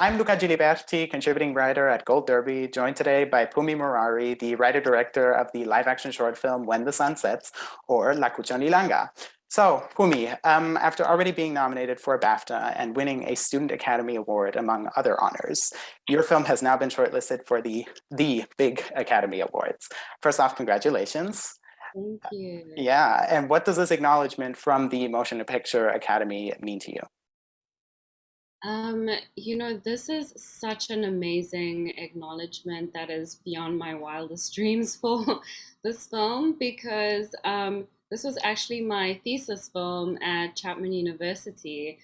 I'm Luca Giliberti, contributing writer at Gold Derby, joined today by Phumi Morare, the writer-director of the live-action short film When the Sun Sets, or La Cucciolilanga. So, Phumi, after already being nominated for a BAFTA and winning a Student Academy Award, among other honors, your film has now been shortlisted for the big Academy Awards. First off, congratulations. Thank you. Yeah, and what does this acknowledgement from the Motion Picture Academy mean to you? This is such an amazing acknowledgement that is beyond my wildest dreams for this film because this was actually my thesis film at Chapman University.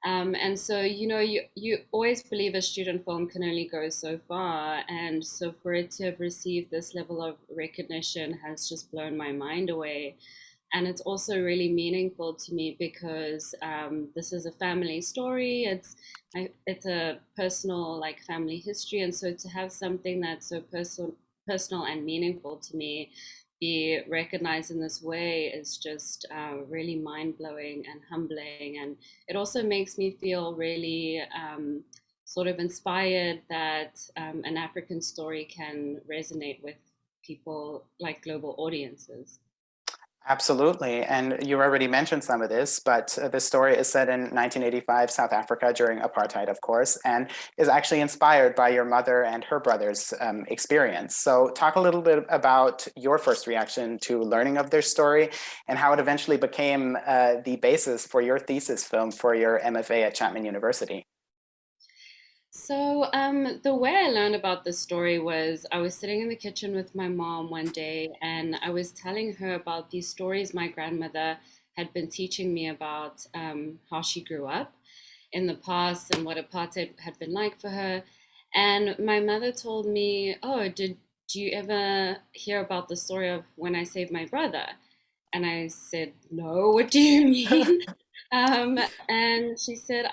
And so, you always believe a student film can only go so far. And so for it to have received this level of recognition has just blown my mind away. And it's also really meaningful to me because this is a family story. It's a personal like family history, and so to have something that's so personal and meaningful to me be recognized in this way is just really mind blowing and humbling, and it also makes me feel really sort of inspired that an African story can resonate with people like global audiences. Absolutely. And you already mentioned some of this, but the story is set in 1985 South Africa during apartheid, of course, and is actually inspired by your mother and her brother's experience. So, talk a little bit about your first reaction to learning of their story and how it eventually became the basis for your thesis film for your MFA at Chapman University. So, the way I learned about this story was I was sitting in the kitchen with my mom one day and I was telling her about these stories my grandmother had been teaching me about how she grew up in the past and what apartheid had been like for her. And my mother told me, "Oh, did you ever hear about the story of when I saved my brother?" And I said, "No, what do you mean?" Um, and she said,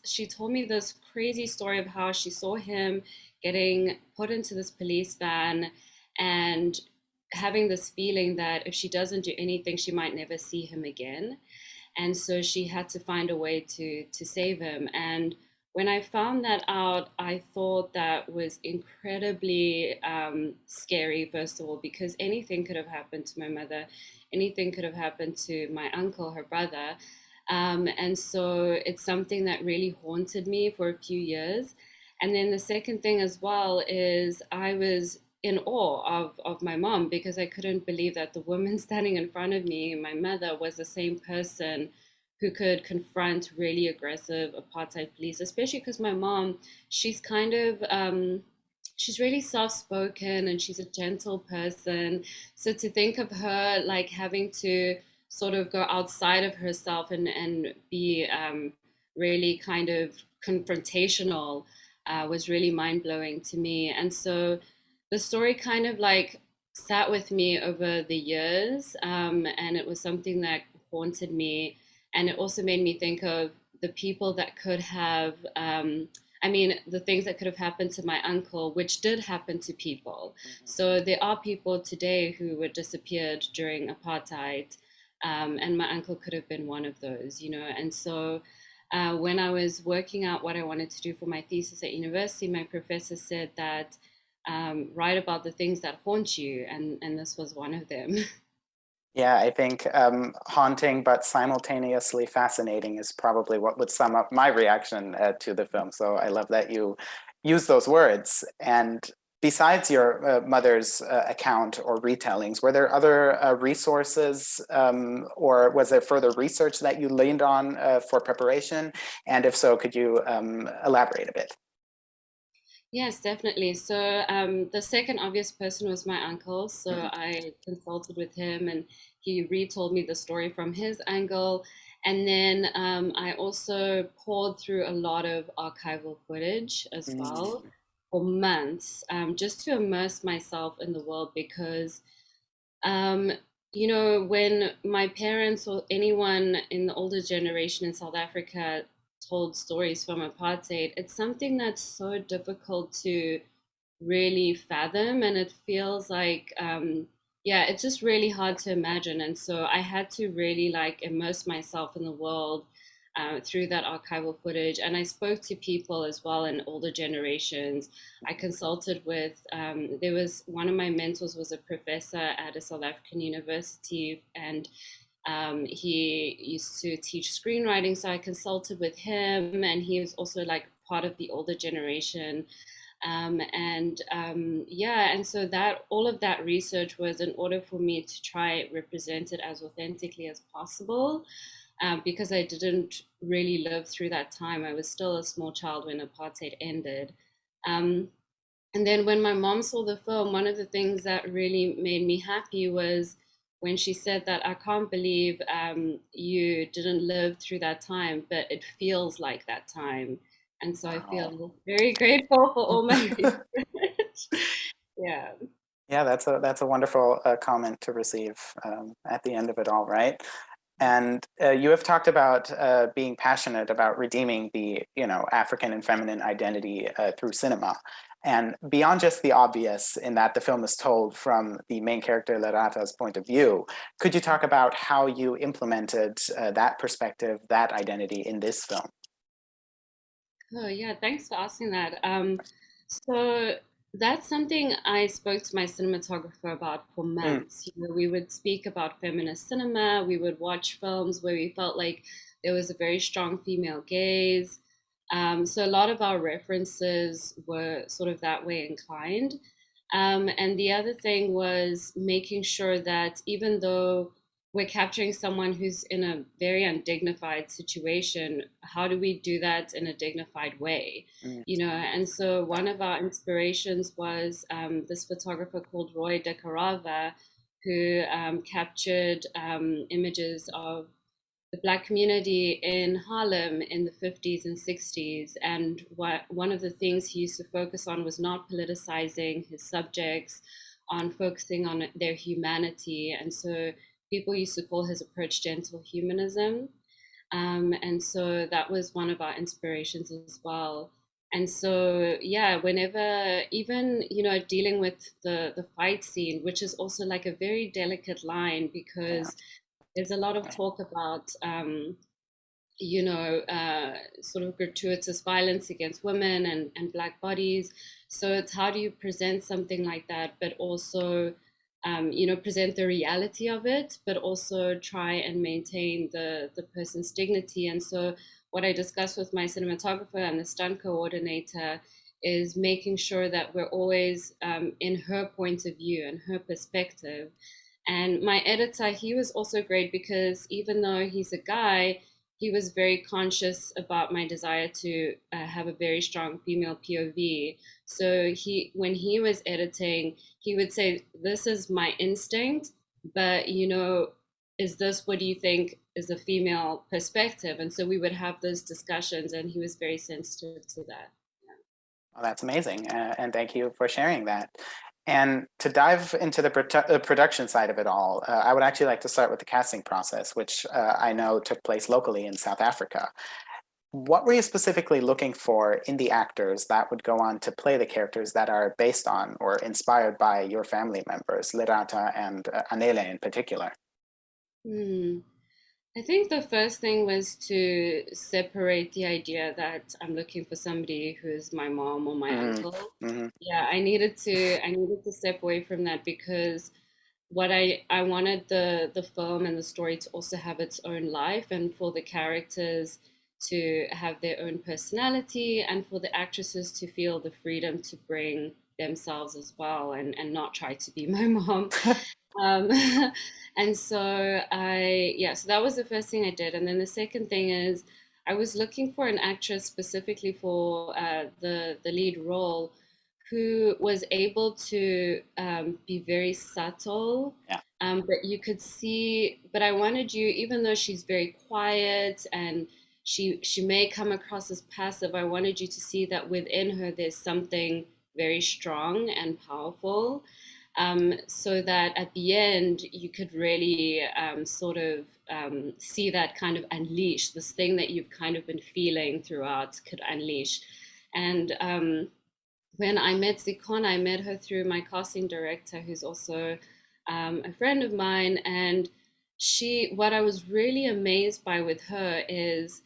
she told me this crazy story of how she saw him getting put into this police van and having this feeling that if she doesn't do anything, she might never see him again. And so she had to find a way to save him. And when I found that out, I thought that was incredibly scary, first of all, because anything could have happened to my mother, anything could have happened to my uncle, her brother. And so it's something that really haunted me for a few years. And then the second thing as well is I was in awe of my mom because I couldn't believe that the woman standing in front of me, my mother, was the same person who could confront really aggressive apartheid police, especially because my mom, she's kind of, she's really soft spoken and she's a gentle person. So to think of her like having to sort of go outside of herself and be really kind of confrontational was really mind blowing to me. And so the story kind of like sat with me over the years, and it was something that haunted me. And it also made me think of the people that could have. The things that could have happened to my uncle, which did happen to people. So there are people today who were disappeared during apartheid, and my uncle could have been one of those, you know. And so when I was working out what I wanted to do for my thesis at university, my professor said that write about the things that haunt you, and this was one of them. Yeah, I think haunting but simultaneously fascinating is probably what would sum up my reaction to the film. So I love that you use those words. And besides your mother's account or retellings, were there other resources or was there further research that you leaned on for preparation? And if so, could you elaborate a bit? Yes, definitely. So the second obvious person was my uncle. So Mhm. I consulted with him and he retold me the story from his angle. And then I also poured through a lot of archival footage as well Mm. for months, just to immerse myself in the world because um, when my parents or anyone in the older generation in South Africa told stories from apartheid, it's something that's so difficult to really fathom. And it feels like, yeah, it's just really hard to imagine. And so I had to really like immerse myself in the world through that archival footage. And I spoke to people as well in older generations. I consulted with, there was one of my mentors was a professor at a South African university, and he used to teach screenwriting. So I consulted with him, and he was also like part of the older generation. Yeah, and so that all of that research was in order for me to try represent it as authentically as possible, because I didn't really live through that time. I was still a small child when apartheid ended. Um, and then when my mom saw the film, one of the things that really made me happy was when she said that I can't believe you didn't live through that time, but it feels like that time. And so I Wow. feel very grateful for all my research. Yeah. Yeah, that's a wonderful comment to receive at the end of it all, right? And you have talked about being passionate about redeeming the, African and feminine identity through cinema. And beyond just the obvious, in that the film is told from the main character Lerata's point of view, could you talk about how you implemented that perspective, that identity in this film? Oh, yeah, thanks for asking that. So that's something I spoke to my cinematographer about for Mm, months. We would speak about feminist cinema, we would watch films where we felt like there was a very strong female gaze. So a lot of our references were sort of that way inclined. And the other thing was making sure that even though we're capturing someone who's in a very undignified situation, how do we do that in a dignified way? mm, And so one of our inspirations was this photographer called Roy de Carava, who captured images of the Black community in Harlem in the 50s and 60s. And one of the things he used to focus on was not politicizing his subjects, on focusing on their humanity. And so people used to call his approach gentle humanism. And so that was one of our inspirations as well. And so, yeah, whenever, even, dealing with the fight scene, which is also like a very delicate line, yeah. because there's a lot of talk about, sort of gratuitous violence against women and Black bodies. So it's how do you present something like that, but also, present the reality of it, but also try and maintain the person's dignity. And so what I discussed with my cinematographer and the stunt coordinator is making sure that we're always in her point of view and her perspective. And my editor, he was also great because even though he's a guy, he was very conscious about my desire to have a very strong female POV. So when he was editing, he would say, "This is my instinct, but is this what do you think is a female perspective?" And so we would have those discussions, and he was very sensitive to that. Well, that's amazing. And thank you for sharing that. And to dive into the production side of it all, I would actually like to start with the casting process, which I know took place locally in South Africa. What were you specifically looking for in the actors that would go on to play the characters that are based on or inspired by your family members, Lerata and Anele in particular? Hmm. I think the first thing was to separate the idea that I'm looking for somebody who's my mom or my Mm, uncle. hmm. Yeah, I needed to step away from that because what I wanted the film and the story to also have its own life, and for the characters to have their own personality, and for the actresses to feel the freedom to bring themselves as well, and not try to be my mom. Um, and so so that was the first thing I did. And then the second thing is I was looking for an actress specifically for the lead role who was able to be very subtle. Yeah. But you could see, but I wanted you, even though she's very quiet and she may come across as passive, I wanted you to see that within her there's something very strong and powerful, so that at the end you could really sort of see that kind of unleash this thing that you've kind of been feeling throughout could unleash. And when I met Zikon, I met her through my casting director, who's also a friend of mine. And what I was really amazed by with her is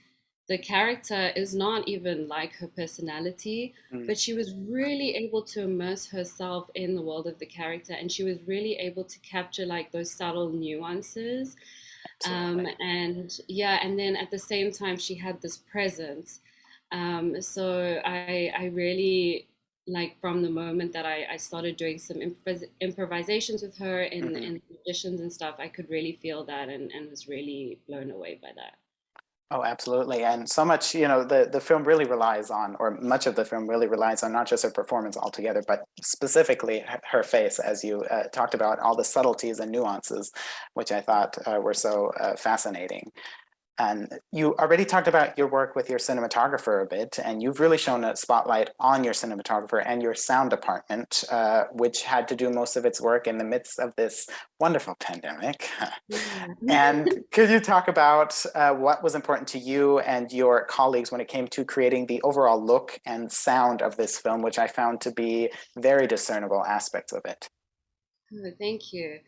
the character is not even like her personality, Mm, but she was really able to immerse herself in the world of the character, and she was really able to capture like those subtle nuances. absolutely. And yeah, and then at the same time, she had this presence. So I really like from the moment that I started doing some improvisations with her Mhm. in auditions and stuff, I could really feel that and was really blown away by that. Oh, absolutely. And so much, the film really relies on, or much of the film really relies on not just her performance altogether, but specifically her face, as you talked about, all the subtleties and nuances, which I thought were so fascinating. And you already talked about your work with your cinematographer a bit, and you've really shown a spotlight on your cinematographer and your sound department, which had to do most of its work in the midst of this wonderful pandemic. Yeah. And could you talk about what was important to you and your colleagues when it came to creating the overall look and sound of this film, which I found to be very discernible aspects of it? Oh, thank you.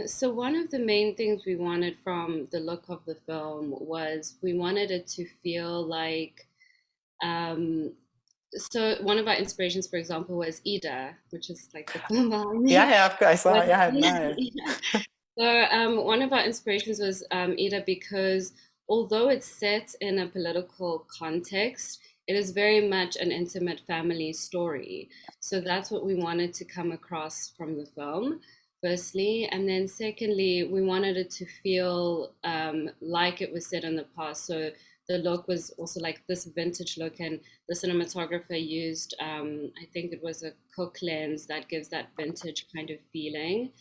So one of the main things we wanted from the look of the film was we wanted it to feel like um, so one of our inspirations, for example, was Ida, which is like the film behind Yeah, me. yeah, I saw. Was Yeah, nice. yeah. So one of our inspirations was Ida because although it's set in a political context, it is very much an intimate family story. So that's what we wanted to come across from the film, firstly. And then secondly, we wanted it to feel like it was set in the past. So the look was also like this vintage look, and the cinematographer used, I think it was a Cook lens that gives that vintage kind of feeling.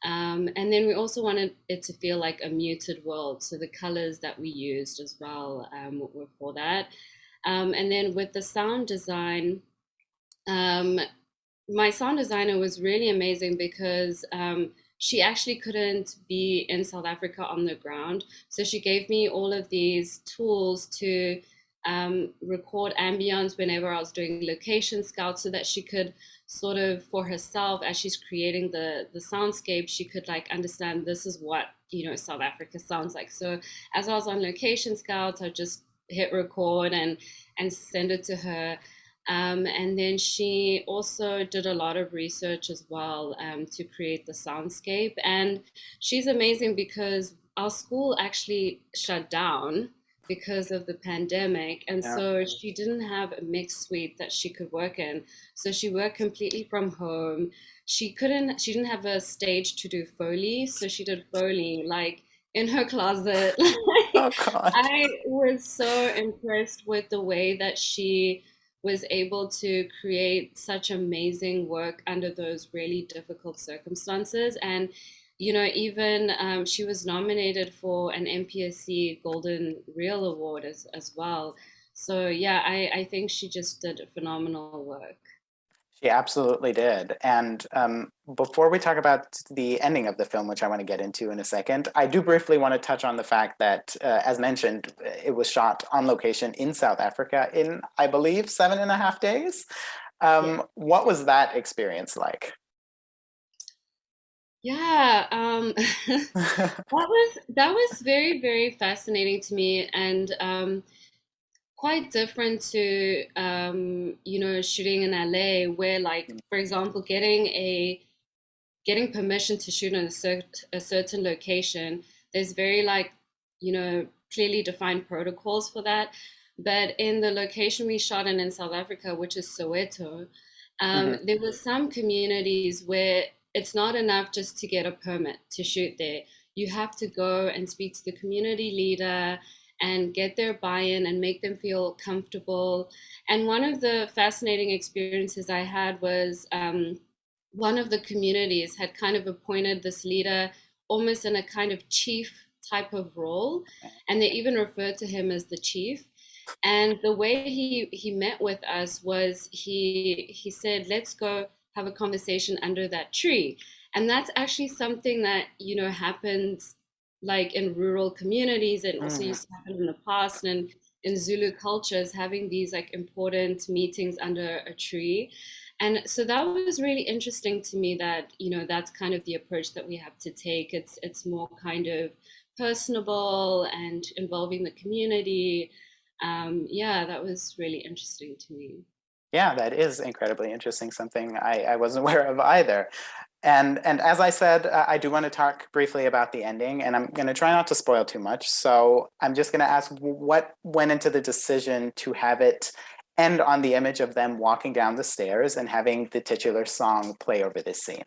And then we also wanted it to feel like a muted world. So the colors that we used as well were for that. And then with the sound design, um, my sound designer was really amazing because she actually couldn't be in South Africa on the ground. So she gave me all of these tools to record ambience whenever I was doing location scouts so that she could sort of for herself as she's creating the soundscape, she could like understand this is what, South Africa sounds like. So as I was on location scouts, I just hit record and send it to her. And then she also did a lot of research as well to create the soundscape. And she's amazing because our school actually shut down because of the pandemic. And Yeah. so she didn't have a mixed suite that she could work in. So she worked completely from home. She didn't have a stage to do Foley. So she did Foley like in her closet. Oh Like, God. I was so impressed with the way that she was able to create such amazing work under those really difficult circumstances. And, even she was nominated for an MPSC Golden Reel Award as well. So, yeah, I think she just did phenomenal work. She absolutely did. And before we talk about the ending of the film, which I want to get into in a second, I do briefly want to touch on the fact that, as mentioned, it was shot on location in South Africa in, I believe, 7.5 days. Yeah. What was that experience like? Yeah, that was very, very fascinating to me, and quite different to shooting in LA, where like for example, getting permission to shoot in a certain location, there's very like, clearly defined protocols for that. But in the location we shot in South Africa, which is Soweto, Hmm. there were some communities where it's not enough just to get a permit to shoot there. You have to go and speak to the community leader and get their buy-in and make them feel comfortable. And one of the fascinating experiences I had was one of the communities had kind of appointed this leader almost in a kind of chief type of role, and they even referred to him as the chief. And the way he met with us was he said, "Let's go have a conversation under that tree." And that's actually something that happens like in rural communities and also Mm. used to happen in the past and in Zulu cultures, having these like important meetings under a tree. And so that was really interesting to me that, that's kind of the approach that we have to take. It's more kind of personable and involving the community. Yeah, that was really interesting to me. Yeah, that is incredibly interesting, something I wasn't aware of either. And as I said, I do want to talk briefly about the ending, and I'm going to try not to spoil too much. So I'm just going to ask what went into the decision to have it end on the image of them walking down the stairs and having the titular song play over this scene.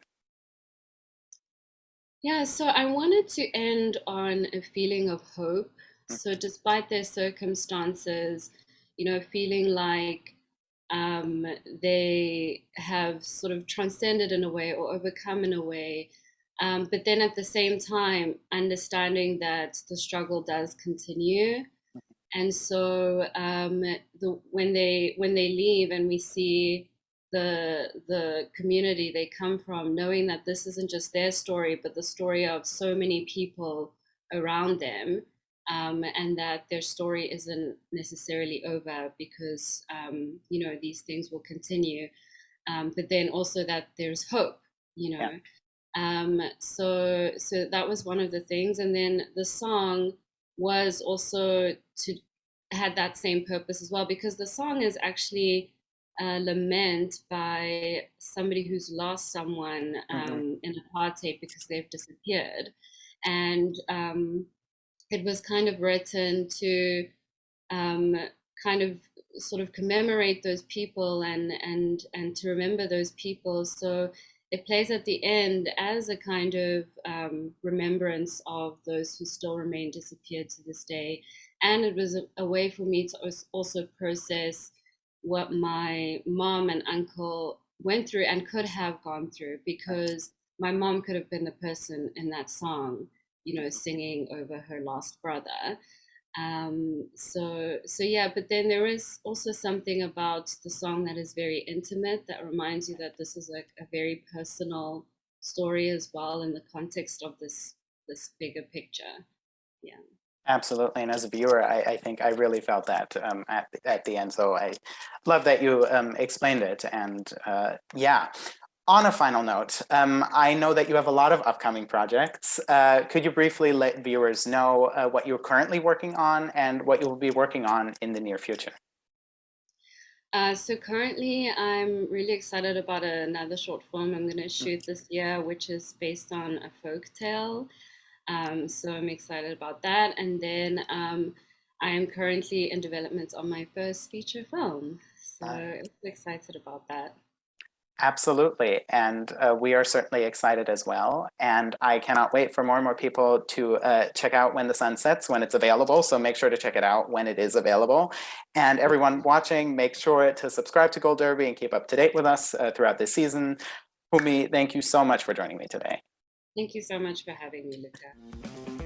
Yeah, so I wanted to end on a feeling of hope. So, despite their circumstances, feeling like um, they have sort of transcended in a way or overcome in a way. But then at the same time, understanding that the struggle does continue. And so when they leave and we see the community they come from, knowing that this isn't just their story, but the story of so many people around them, and that their story isn't necessarily over because these things will continue, but then also that there's hope, you Yeah. know. So that was one of the things, and then the song was also to had that same purpose as well, because the song is actually a lament by somebody who's lost someone Hmm. in apartheid because they've disappeared, and it was kind of written to um, kind of sort of commemorate those people and to remember those people. So it plays at the end as a kind of remembrance of those who still remain disappeared to this day. And it was a way for me to also process what my mom and uncle went through and could have gone through, because my mom could have been the person in that song, singing over her lost brother. So yeah, but then there is also something about the song that is very intimate, that reminds you that this is like a very personal story as well in the context of this bigger picture. Yeah. Absolutely. And as a viewer, I think I really felt that at the end. So I love that you explained it. And yeah, on a final note, I know that you have a lot of upcoming projects. Could you briefly let viewers know what you're currently working on and what you'll be working on in the near future? So currently, I'm really excited about another short film I'm going to shoot this year, which is based on a folk tale. So I'm excited about that. And then I am currently in development on my first feature film. So Uh, I'm excited about that. Absolutely. And we are certainly excited as well. And I cannot wait for more and more people to check out When the Sun Sets when it's available. So make sure to check it out when it is available. And everyone watching, make sure to subscribe to Gold Derby and keep up to date with us throughout this season. Fumi, thank you so much for joining me today. Thank you so much for having me, Luca.